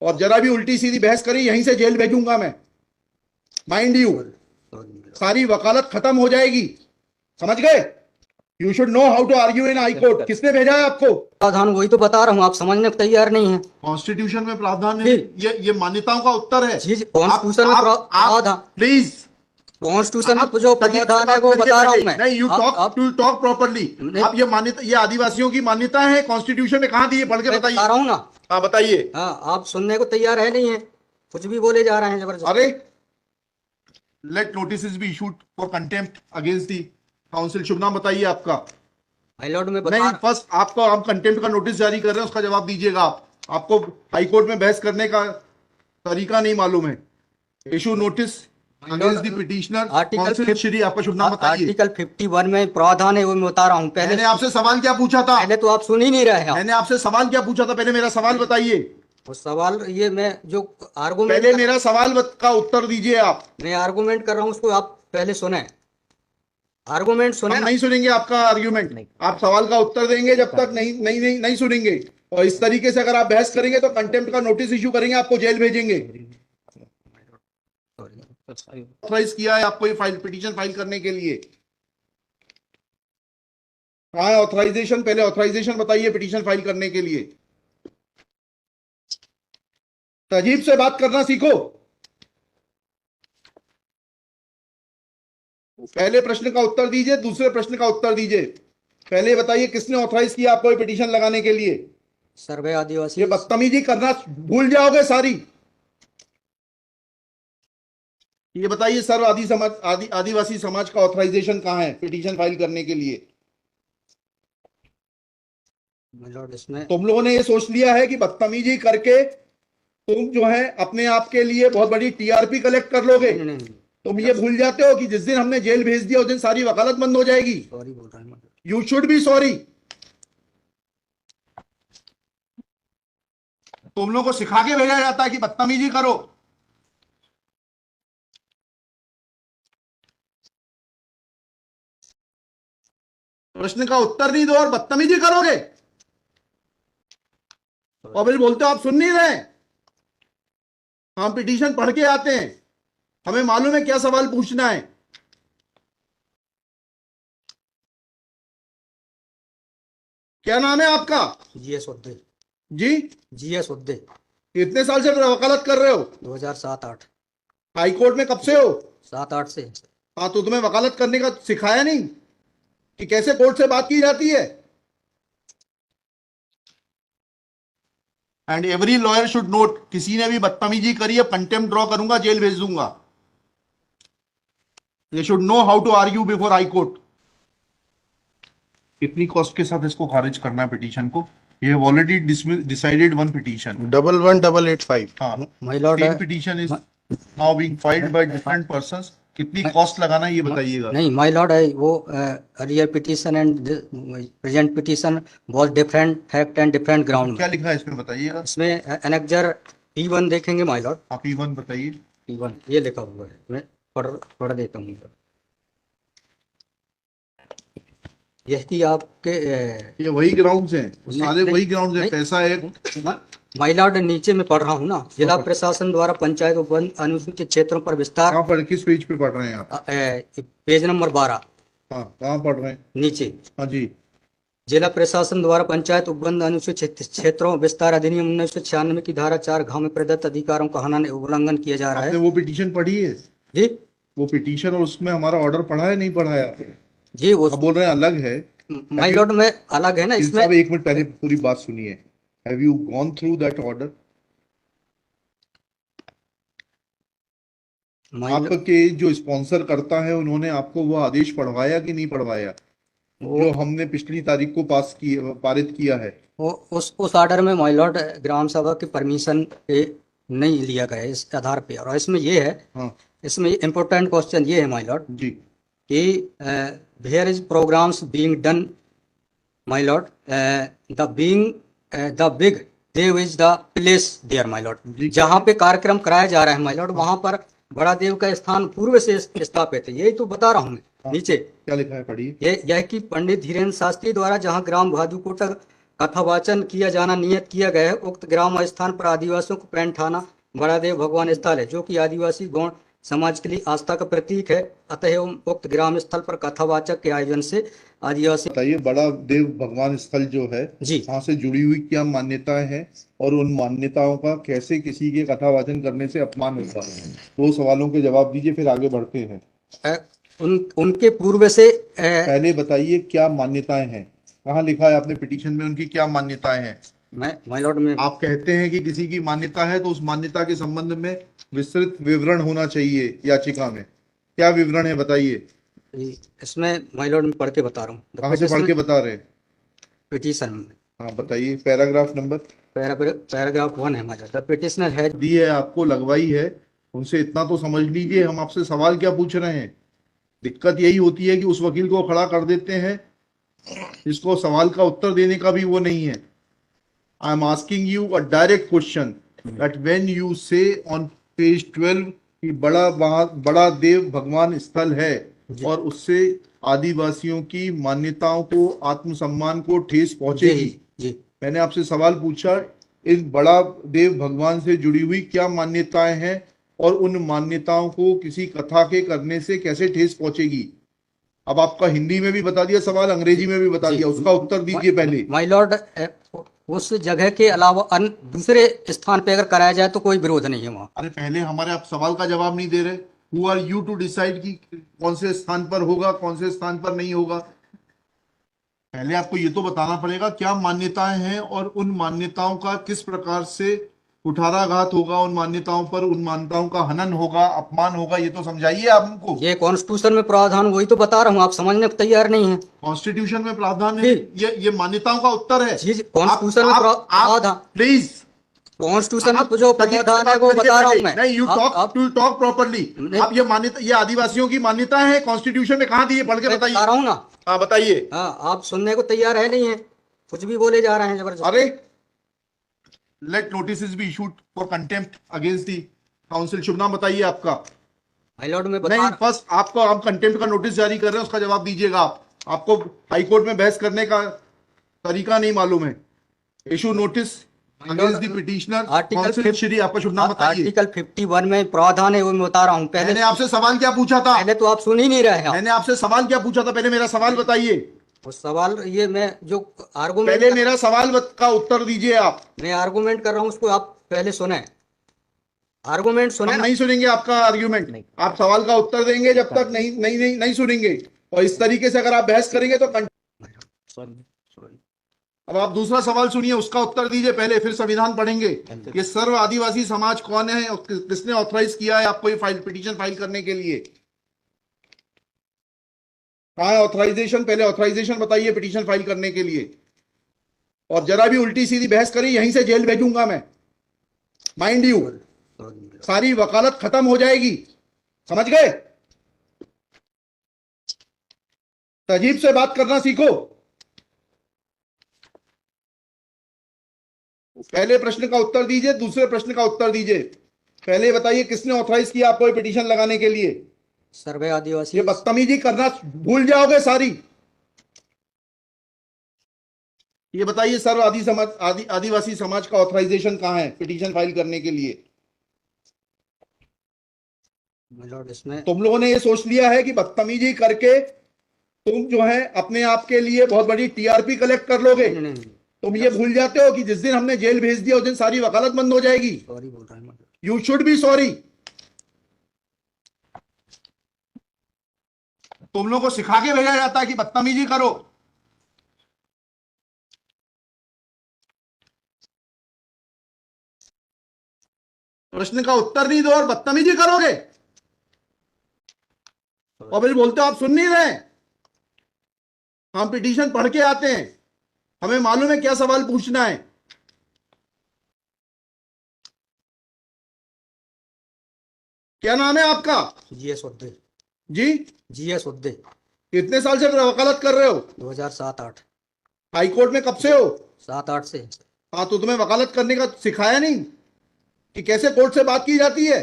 और जरा भी उल्टी सीधी बहस करी यहीं से जेल भेजूंगा मैं, माइंड यू। सारी वकालत खत्म हो जाएगी, समझ गए? You should know how to argue in high court. किसने भेजा है आपको? प्रावधान वही तो बता रहा हूँ, आप समझने को तैयार नहीं है। कॉन्स्टिट्यूशन में प्रावधान है, ये मान्यताओं का उत्तर है। कॉन्स्टिट्यूशन में प्रावधान, प्लीज कॉन्स्टिट्यूशन में जो प्रावधान है वो बता रहा हूँ मैं। नहीं, यू टॉक प्रॉपर्ली। आप ये मान्यता, ये आदिवासियों की मान्यता है, कॉन्स्टिट्यूशन में कहाँ दी है? पढ़ के बताइए। बता रहा हूँ ना। हाँ बताइए। हाँ, आप सुनने को तैयार है नहीं है, कुछ भी बोले जा रहे हैं जबरदस्त। अरे let notice be issued for contempt against the council. शुभ नाम बताइए आपका। माय लॉर्ड में नहीं, फर्स्ट आपको, आप कंटेम्प्ट का नोटिस जारी कर रहे हैं, उसका जवाब दीजिएगा आप। आपको हाईकोर्ट में बहस करने का तरीका नहीं मालूम है। Issue notice against the petitioner council. Shri, आपका शुभ नाम बताइए। आर्टिकल 51 में प्रावधान है वो मैं बता रहा हूँ। पहले मैंने आपसे सवाल क्या पूछा था? पहले तो आप सुन ही नहीं रहे हैं। मैंने आपसे सवाल क्या पूछा था? पहले मेरा सवाल बताइए। वो सवाल, ये मैं जो आर्गुमेंट, पहले मेरा सवाल का उत्तर दीजिए आप। मैं आर्गुमेंट कर रहा हूँ उसको आप पहले सुने, आर्गुमेंट सुने। हम नहीं सुनेंगे आपका आर्ग्यूमेंट, आप सवाल का उत्तर देंगे जब तक नहीं सुनेंगे। और इस तरीके से अगर आप बहस करेंगे तो कंटेम्प्ट का नोटिस इशू करेंगे, आपको जेल भेजेंगे। ऑथराइज किया है आपको ये फाइल, पिटीशन फाइल करने के लिए? हाँ, ऑथराइजेशन, पहले ऑथराइजेशन बताइए पिटीशन फाइल करने के लिए। तजीब से बात करना सीखो। पहले प्रश्न का उत्तर दीजिए, दूसरे प्रश्न का उत्तर दीजिए। पहले बताइए किसने ऑथराइज किया आपको ये पिटीशन लगाने के लिए? सर्वे आदिवासी। ये बदतमीजी करना भूल जाओगे सारी। ये बताइए सर्व आदिवासी समाज का ऑथराइजेशन कहाँ है पिटीशन फाइल करने के लिए? इसमें तुम लोगों ने ये सोच लिया है कि बदतमीजी करके तुम जो है अपने आप के लिए बहुत बड़ी टीआरपी कलेक्ट कर लोगे। तुम ये भूल जाते हो कि जिस दिन हमने जेल भेज दिया उस दिन सारी वकालत बंद हो जाएगी। सॉरी बोल रहा हूं। You should be sorry. तुम लोगों को सिखा के भेजा जाता है कि बदतमीजी करो। प्रश्न का उत्तर नहीं दो और बदतमीजी करोगे, और फिर बोलते हो आप सुन नहीं रहे। हम पिटीशन पढ़ के आते हैं, हमें मालूम है क्या सवाल पूछना है। क्या नाम है आपका? जीएस उद्दे। जी, जीएस उद्दे। कितने साल से वकालत कर रहे हो? 2007-8। हाई कोर्ट में कब से हो? 7-8 से। हाँ, तो तुम्हें वकालत करने का सिखाया नहीं कि कैसे कोर्ट से बात की जाती है? And every lawyer should note, किसी ने भी बदतमीजी करी है कंटेम्प्ट ड्रॉ करूंगा, जेल भेज दूंगा। ये should know how to argue before high court. कितनी कॉस्ट के साथ इसको खारिज करना है पिटीशन को? ये have already decided one petition 11185। हाँ, my lord, same petition is now being filed by different persons. कितनी कॉस्ट लगाना है ये बताइएगा। नहीं माय लॉर्ड है वो, earlier petition and present petition was different fact and different ground. क्या लिखा है इसमें बताइएगा। इसमें एनेक्जर P1 देखेंगे माय लॉर्ड। आप P1 बताइए। P1 ये लिखा हुआ है, मैं पढ़ देता हूँ। यही आपके ये वही ग्राउंड्स हैं, सारे वही ग्राउंड्स हैं। पैसा है माय लॉर्ड, नीचे में पढ़ रहा हूँ ना, जिला प्रशासन द्वारा पंचायत उपवन अनुसूचित क्षेत्रों पर विस्तार। कहाँ पर, किस पेज पे पढ़ रहे हैं आप? Page number 12। हाँ, कहाँ पढ़ रहे हैं? नीचे। हाँ जी। जिला प्रशासन द्वारा पंचायत उपबंध अनुसूचित क्षेत्रों विस्तार अधिनियम 1996 की धारा 4 घ में प्रदत्त अधिकारों का उल्लंघन किया जा रहा है। आपने वो पिटीशन पढ़ी है जी? वो पिटीशन और उसमें हमारा ऑर्डर पढ़ा है नहीं पढ़ा है? जी, वो आप बोल रहे हैं अलग है। माय लॉर्ड में अलग है ना इसमें। एक मिनट पहले पूरी बात सुनिए। Have you gone through that order? आपके जो स्पॉन्सर करता है उन्होंने आपको वो आदेश पढ़वाया कि नहीं पढ़वाया जो हमने पिछली तारीख को पारित किया है? वो उस ऑर्डर में माय लॉर्ड ग्राम सभा की परमिशन पे नहीं लिया गया इस आधार पे। और इसमें ये है, हाँ, इसमें इम्पोर्टेंट क्वेश्चन ये है माय लॉर्ड जी, कि where is programs being done my lord, the big देव is the place there my lord. जहाँ पे कार्यक्रम कराया जा रहा है माय लॉर्ड, वहां पर बड़ा देव का स्थान पूर्व से स्थापित है। यही तो बता रहा हूँ मैं। नीचे क्या लिखा है पढ़िए। यह कि पंडित धीरेन्द्र शास्त्री द्वारा जहाँ ग्राम भादुकोटा कथावाचन किया जाना नियत किया गया है। उक्त ग्राम स्थान पर आदिवासियों को पैंठाना बड़ादेव भगवान स्थल है, जो कि आदिवासी गौड़ समाज के लिए आस्था का प्रतीक है। अतएव उक्त ग्राम स्थल पर कथावाचक के आयोजन से आदिवासी। बताइए, बड़ा देव भगवान स्थल जो है, जी, वहां से जुड़ी हुई क्या मान्यताएं हैं और उन मान्यताओं का कैसे किसी के कथावाचन करने से अपमान होता है? दो सवालों के जवाब दीजिए, फिर आगे बढ़ते हैं। उनके पूर्व से पहले बताइए क्या मान्यताएं हैं, कहाँ लिखा है आपने पिटीशन में उनकी क्या मान्यताएं हैं? मैं माय लॉर्ड में आप कहते हैं कि किसी की मान्यता है तो उस मान्यता के संबंध में विस्तृत विवरण होना चाहिए याचिका में। क्या विवरण है बताइए। इसमें माय लॉर्ड में पढ़ के बता रहा हूँ। कहाँ से पढ़ के बता रहे हैं? पिटीशन में हाँ बताइए, पैराग्राफ नंबर। पैराग्राफ 1 है हमारा। द पिटिशनर है दी है आपको, लगवाई है, उनसे इतना तो समझ लीजिए हम आपसे सवाल क्या पूछ रहे हैं। दिक्कत यही होती है कि उस वकील को खड़ा कर देते हैं जिसको सवाल का उत्तर देने का भी वो नहीं है। I am asking you a direct question that when you से ऑन पेज 12 कि बड़ा देव भगवान स्थल है और उससे आदिवासियों की मान्यताओं को, आत्मसम्मान को ठेस पहुंचेगी। जी मैंने आपसे सवाल पूछा, इन बड़ा देव भगवान से जुड़ी हुई क्या मान्यताएं हैं और उन मान्यताओं को किसी कथा के करने से कैसे ठेस पहुंचेगी। अब आपका हिंदी में भी बता दिया सवाल, अंग्रेजी में भी बता दिया, उसका उत्तर दीजिए पहले। माय लॉर्ड, उस जगह के अलावा अन्य दूसरे स्थान पे अगर कराया जाए तो कोई विरोध नहीं है वहां। अरे पहले हमारे आप सवाल का जवाब नहीं दे रहे। Who are you to decide कि कौन से स्थान पर होगा, कौन से स्थान पर नहीं होगा। पहले आपको ये तो बताना पड़ेगा क्या मान्यताएं हैं और उन मान्यताओं का किस प्रकार से कुठाराघात होगा, उन मान्यताओं पर, उन मान्यताओं का हनन होगा, अपमान होगा, ये तो समझाइए आप हमको। ये कॉन्स्टिट्यूशन में प्रावधान, वही तो बता रहा हूँ, आप समझने को तैयार नहीं है। कॉन्स्टिट्यूशन में प्रावधान है, ये मान्यताओं का उत्तर है। जी, कॉन्स्टिट्यूशन में प्रावधान, प्लीज, कॉन्स्टिट्यूशन में जो प्रावधान है वो बता रहा हूँ मैं। नहीं, यू टॉक प्रॉपर्ली। आप ये मान्यता, ये आदिवासियों की मान्यता है, कॉन्स्टिट्यूशन में कहाँ दी है, पढ़ के बताइए। बता रहा हूँ ना। हाँ बताइए। हाँ, आप सुनने को तैयार है नहीं है, कुछ भी बोले जा रहे हैं जबरदस्त। अरे, let notice be issued for contempt against the council. शुभ नाम बताइए आपका। माय लॉर्ड में नहीं, फर्स्ट आपको हम कंटेम्प्ट का नोटिस जारी कर रहे हैं, उसका जवाब दीजिएगा आप। आपको हाईकोर्ट में बहस करने का तरीका नहीं मालूम है। Issue notice against the petitioner council. Shri, आपका शुभ नाम बताइए। आर्टिकल 51 में प्रावधान है, वो मैं बता रहा हूँ। पहले मैंने आपसे सवाल क्या पूछा था? पहले तो आप सुन ही नहीं रहे हैं। मैंने आपसे सवाल क्या पूछा था? पहले मेरा सवाल बताइए। वो सवाल, ये मैं जो आर्गुमेंट, पहले मेरा सवाल का उत्तर दीजिए आप। मैं आर्गुमेंट कर रहा हूँ, उसको आप पहले सुने। आर्गुमेंट सुने। हम नहीं सुनेंगे आपका आर्ग्यूमेंट। आप सवाल का उत्तर देंगे जब तक नहीं नहीं नहीं नहीं सुनेंगे। और इस तरीके से अगर आप बहस करेंगे तो अब आप दूसरा सवाल सुनिए, उसका उत्तर दीजिए पहले, फिर संविधान पढ़ेंगे। ये सर्व आदिवासी समाज कौन है और किसने ऑथराइज किया है आपको ये पिटीशन फाइल करने के लिए? कहाँ है ऑथराइजेशन? पहले ऑथराइजेशन बताइए पिटीशन फाइल करने के लिए। और जरा भी उल्टी सीधी बहस करी, यहीं से जेल भेजूंगा मैं, माइंड यू। सारी वकालत खत्म हो जाएगी, समझ गए? तहजीब से बात करना सीखो। पहले प्रश्न का उत्तर दीजिए, दूसरे प्रश्न का उत्तर दीजिए। पहले बताइए किसने ऑथराइज किया आपको पिटीशन लगाने के लिए? सर्वे आदिवासी। ये बदतमीजी करना भूल जाओगे सारी। ये बताइए सर्व आदिवासी समाज का ऑथराइजेशन कहाँ है पिटीशन फाइल करने के लिए? इसमें तुम लोगों ने ये सोच लिया है कि बदतमीजी करके तुम जो है अपने आप के लिए बहुत बड़ी टीआरपी कलेक्ट कर लोगे। तुम ये भूल जाते हो कि जिस दिन हमने जेल भेज दिया उस दिन सारी वकालत बंद हो जाएगी। सॉरी बोल रहा हूं। You should be sorry. तुम लोगों को सिखा के भेजा जाता है कि बदतमीजी करो। प्रश्न का उत्तर नहीं दो और बदतमीजी करोगे और फिर बोलते हो आप सुन नहीं रहे। हम पिटीशन पढ़ के आते हैं, हमें मालूम है क्या सवाल पूछना है। क्या नाम है आपका? जीएस उद्दे। जी, जीएस उद्दे। कितने साल से वकालत कर रहे हो? 2007-8। हाई कोर्ट में कब से हो? 7-8 से। हाँ, तो तुम्हें वकालत करने का सिखाया नहीं कि कैसे कोर्ट से बात की जाती है?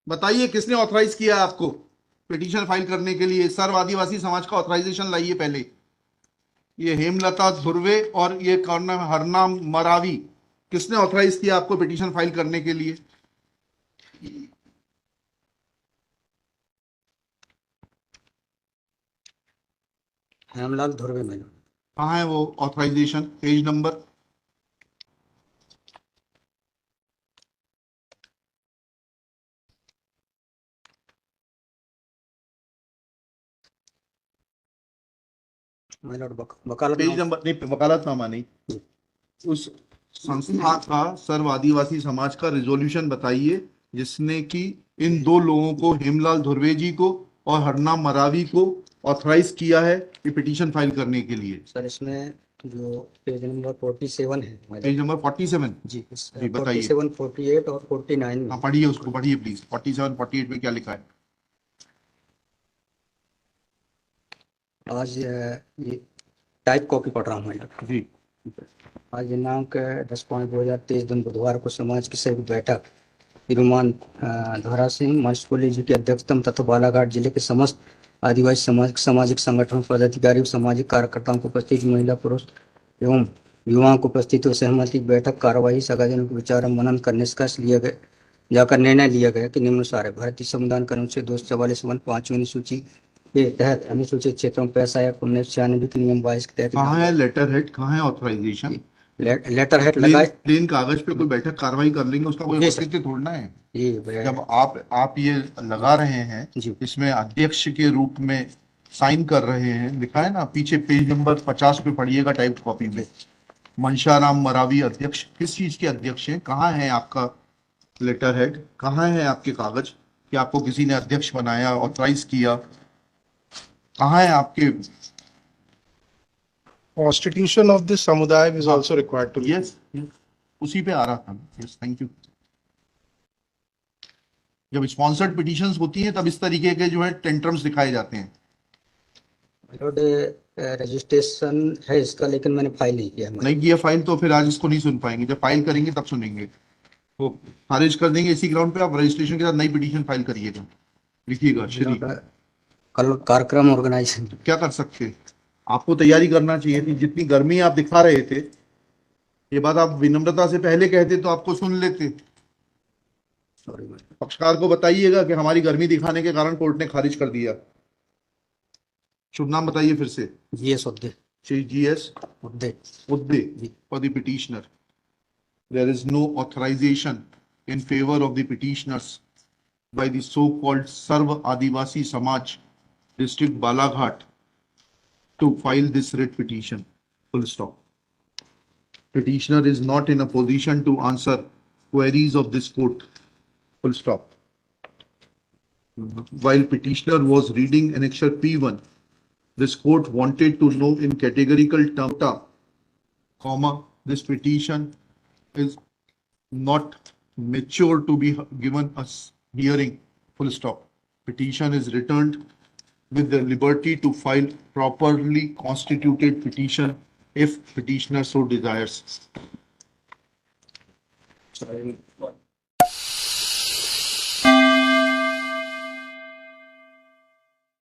बताइए किसने ऑथराइज किया आपको पिटीशन फाइल करने के लिए? सर्व आदिवासी समाज का ऑथराइजेशन लाइए पहले। ये हेमलता धुर्वे और ये कौन नाम है? हरनाम मरावी, किसने ऑथराइज किया आपको पिटीशन फाइल करने के लिए? हेमलाल धुर्वे मैडम। कहाँ है वो ऑथराइजेशन? Page number. वकालत पेज नंबर नहीं, वकालतनामा नहीं। उस संस्था का सर्व आदिवासी समाज का रिजोल्यूशन बताइए जिसने कि इन दो लोगों को, हेमलाल धुर्वे जी को और हरनाम मरावी को, ऑथराइज किया है ये पिटीशन फाइल करने के लिए। सर इसमें जो पेज नंबर 47 है मैडम। Page number 47। जी जी बताइए। 47, 48 और 49 में। हाँ पढ़िए, उसको पढ़िए प्लीज। 47, 48 में क्या लिखा है? आज ये टाइप कॉपी पढ़ रहा हूँ मैडम। जी आज दिनांक 10/5/2023 दिन बुधवार को समाज की संयुक्त बैठक श्रीमान धरा सिंह मशकोली जी की अध्यक्षता में तथा बालाघाट जिले के समस्त आदिवासी समाज सामाजिक संगठन पदाधिकारी और सामाजिक कार्यकर्ताओं को उपस्थित महिला पुरुष एवं युवाओं को उपस्थित और सहमति की बैठक कार्यवाही सगाजनों के विचार मनन कर निष्कर्ष लिया गया जाकर निर्णय लिया गया कि निम्नानुसार है। भारतीय संविधान के अनुच्छेद 244 पांचवीं अनुसूची के तहत अनुसूचित क्षेत्रों में 1996 के नियम 22 के तहत कहाँ है लेटर हेड, कहाँ है ऑथराइजेशन? लेटर हेड लगाए। प्लेन कागज पे कोई बैठक कार्रवाई कर लेंगे, उसका कोई जी सर। औचित्य थोड़ना है। जी जब आप ये लगा रहे हैं, जी। इसमें अध्यक्ष के रूप में साइन कर रहे हैं, लिखा है ना पीछे, पेज नंबर 50 पे पढ़िएगा टाइप कॉपी में। मनशाराम मरावी अध्यक्ष, किस चीज के अध्यक्ष हैं? कहाँ है आपका लेटर हेड? कहाँ है आपके कागज कि आपको किसी ने अध्यक्ष बनाया, ऑथराइज किया? कहाँ है आपके? Constitution of this samudaya is also required to. Yes, उसी पे आ रहा था। Yes, thank you. जब स्पॉन्सर्ड पिटीशंस होती हैं तब इस तरीके के जो है टेंट्रम्स दिखाए जाते हैं। रजिस्ट्रेशन है इसका, लेकिन मैंने फाइल नहीं किया। नहीं किया फाइल तो फिर आज इसको नहीं सुन पाएंगे। जब फाइल करेंगे तब सुनेंगे। तो खारिज कर देंगे इसी ग्राउंड पे। आप रजिस्ट्रेशन के साथ नई पिटीशन फाइल करिएगा। लिखिएगा श्री। कल कार्यक्रम ऑर्गेनाइजेशन क्या कर सकते? आपको तैयारी करना चाहिए थी। जितनी गर्मी आप दिखा रहे थे, ये बात आप विनम्रता से पहले कहते तो आपको सुन लेते। पक्षकार को बताइएगा कि हमारी गर्मी दिखाने के कारण कोर्ट ने खारिज कर दिया। शुभ नाम बताइए फिर से। GS Udde. Shri GS Udde for the petitioner. There is no authorization in favor of the petitioners by the so-called Sarva Adivasi Samaj, District Balaghat, to file this writ petition. Full stop. Petitioner is not in a position to answer queries of this court. Full stop. While petitioner was reading annexure P1, this court wanted to know in categorical terms, comma, this petition is not mature to be given a hearing. Full stop. Petition is returned with the liberty to file properly constituted petition if petitioner so desires.